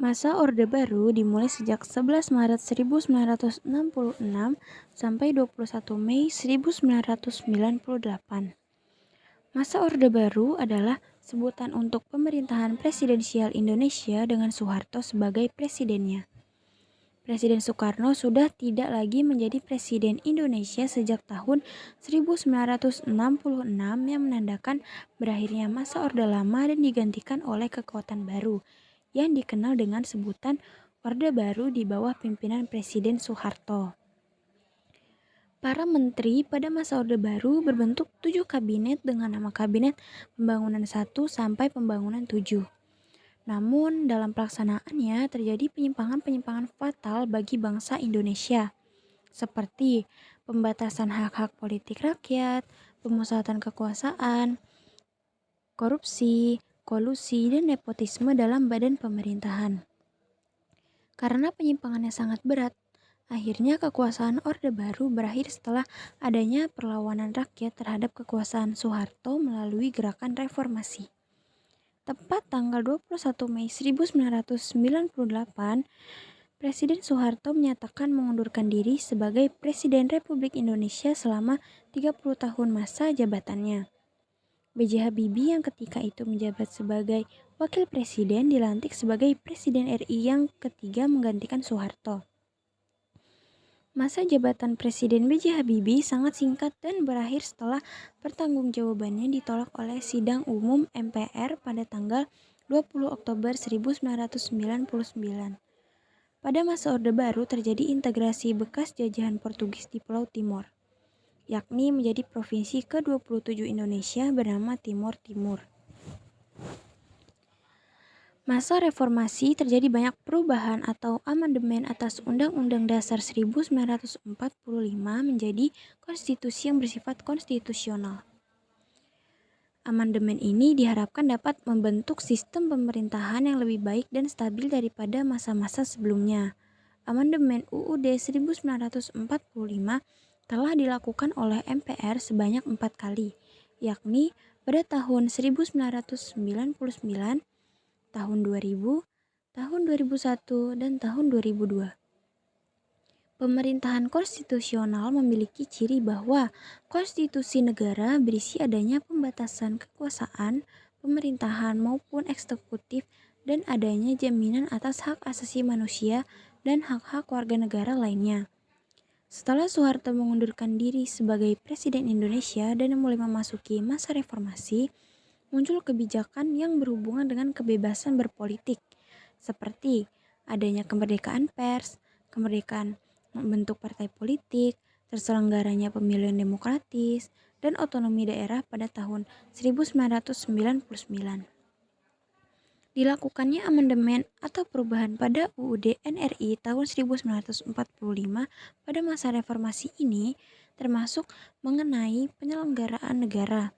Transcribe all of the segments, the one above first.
Masa Orde Baru dimulai sejak 11 Maret 1966 sampai 21 Mei 1998. Masa Orde Baru adalah sebutan untuk pemerintahan presidensial Indonesia dengan Soeharto sebagai presidennya. Presiden Soekarno sudah tidak lagi menjadi presiden Indonesia sejak tahun 1966 yang menandakan berakhirnya masa Orde Lama dan digantikan oleh kekuatan baru yang dikenal dengan sebutan Orde Baru di bawah pimpinan Presiden Soeharto. Para menteri pada masa Orde Baru berbentuk 7 kabinet dengan nama Kabinet Pembangunan 1 sampai Pembangunan 7. Namun dalam pelaksanaannya terjadi penyimpangan-penyimpangan fatal bagi bangsa Indonesia, seperti pembatasan hak-hak politik rakyat, pemusatan kekuasaan, korupsi, kolusi, dan nepotisme dalam badan pemerintahan. Karena penyimpangannya sangat berat, akhirnya kekuasaan Orde Baru berakhir setelah adanya perlawanan rakyat terhadap kekuasaan Soeharto melalui gerakan reformasi. Tepat tanggal 21 Mei 1998, Presiden Soeharto menyatakan mengundurkan diri sebagai Presiden Republik Indonesia selama 30 tahun masa jabatannya. B.J. Habibie yang ketika itu menjabat sebagai Wakil Presiden dilantik sebagai Presiden RI yang ketiga menggantikan Soeharto. Masa jabatan Presiden B.J. Habibie sangat singkat dan berakhir setelah pertanggungjawabannya ditolak oleh Sidang Umum MPR pada tanggal 20 Oktober 1999. Pada masa Orde Baru terjadi integrasi bekas jajahan Portugis di Pulau Timor, yakni menjadi provinsi ke-27 Indonesia bernama Timor Timur. Masa reformasi terjadi banyak perubahan atau amandemen atas Undang-Undang Dasar 1945 menjadi konstitusi yang bersifat konstitusional. Amandemen ini diharapkan dapat membentuk sistem pemerintahan yang lebih baik dan stabil daripada masa-masa sebelumnya. Amandemen UUD 1945 telah dilakukan oleh MPR sebanyak 4 kali, yakni pada tahun 1999, tahun 2000, tahun 2001, dan tahun 2002. Pemerintahan konstitusional memiliki ciri bahwa konstitusi negara berisi adanya pembatasan kekuasaan, pemerintahan maupun eksekutif, dan adanya jaminan atas hak asasi manusia dan hak-hak warga negara lainnya. Setelah Soeharto mengundurkan diri sebagai Presiden Indonesia dan mulai memasuki masa reformasi, muncul kebijakan yang berhubungan dengan kebebasan berpolitik, seperti adanya kemerdekaan pers, kemerdekaan membentuk partai politik, terselenggaranya pemilu yang demokratis, dan otonomi daerah pada tahun 1999. Dilakukannya amandemen atau perubahan pada UUD NRI tahun 1945 pada masa reformasi ini termasuk mengenai penyelenggaraan negara.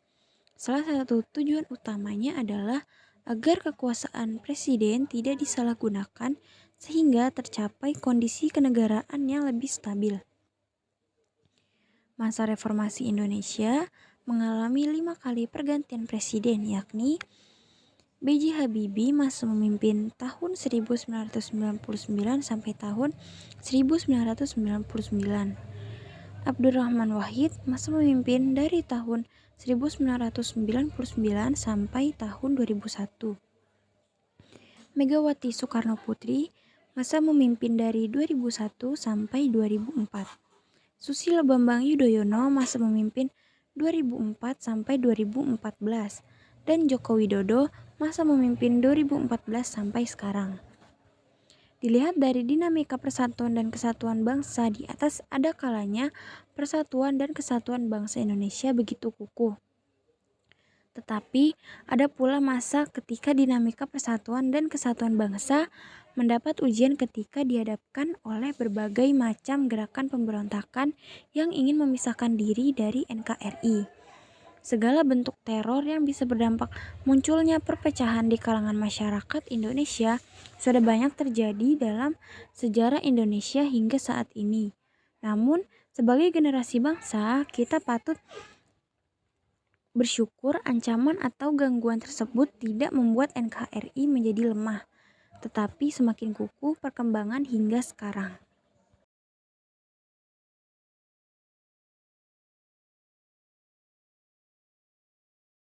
Salah satu tujuan utamanya adalah agar kekuasaan presiden tidak disalahgunakan sehingga tercapai kondisi kenegaraan yang lebih stabil. Masa reformasi Indonesia mengalami 5 kali pergantian presiden, yakni B.J. Habibie masa memimpin tahun 1999 sampai tahun 1999. Abdurrahman Wahid masa memimpin dari tahun 1999 sampai tahun 2001. Megawati Soekarno Putri masa memimpin dari 2001 sampai 2004. Susilo Bambang Yudhoyono masa memimpin 2004 sampai 2014 dan Joko Widodo masa memimpin 2014 sampai sekarang. Dilihat dari dinamika persatuan dan kesatuan bangsa di atas, ada kalanya persatuan dan kesatuan bangsa Indonesia begitu kukuh. Tetapi ada pula masa ketika dinamika persatuan dan kesatuan bangsa mendapat ujian ketika dihadapkan oleh berbagai macam gerakan pemberontakan yang ingin memisahkan diri dari NKRI. Segala bentuk teror yang bisa berdampak munculnya perpecahan di kalangan masyarakat Indonesia sudah banyak terjadi dalam sejarah Indonesia hingga saat ini. Namun, sebagai generasi bangsa, kita patut bersyukur ancaman atau gangguan tersebut tidak membuat NKRI menjadi lemah. tetapi semakin kukuh perkembangan hingga sekarang.